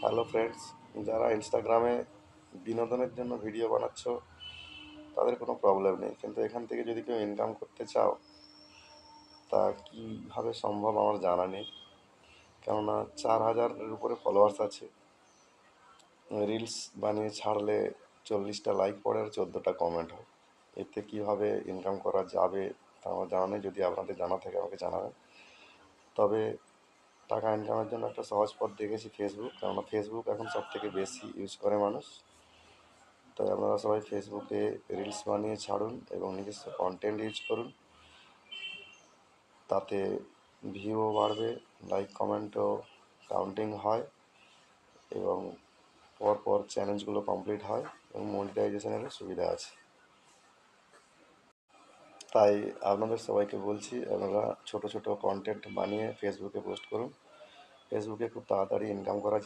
Hello friends, যারা ইনস্টাগ্রামে বিনোদনের জন্য ভিডিও বানাচ্ছ তাদের কোনো প্রবলেম নেই, কিন্তু এখান থেকে যদি কেউ ইনকাম করতে চাও তা কীভাবে সম্ভব আমার জানা নেই। কেননা 4,000-এর উপরে ফলোয়ার্স আছে। রিলস বানিয়ে ছাড়লে 40টা লাইক পড়ে আর 14টা কমেন্ট হয়। এতে কীভাবে ইনকাম করা যাবে তা আমার জানা নেই। যদি আপনাদের জানা থাকে আমাকে জানাবেন। তবে টাকা ইনকামের জন্য একটা সহজ পথ দেখেছি ফেসবুক, কেননা ফেসবুক এখন সব থেকে বেশি ইউজ করে মানুষ। তাই আপনারা সবাই ফেসবুকে রিলস বানিয়ে ছাড়ুন এবং নিজস্ব কন্টেন্ট ইউজ করুন। তাতে ভিউও বাড়বে, লাইক কমেন্টও কাউন্টিং হয় এবং পরপর চ্যালেঞ্জগুলো কমপ্লিট হয় এবং মনিটাইজেশনেরও সুবিধা আছে। তাই আপনাদের সবাইকে বলছি, আপনারা ছোট ছোট কন্টেন্ট বানিয়ে ফেসবুকে পোস্ট করুন। ফেসবুকে খুব তাড়াতাড়ি ইনকাম করা যায়।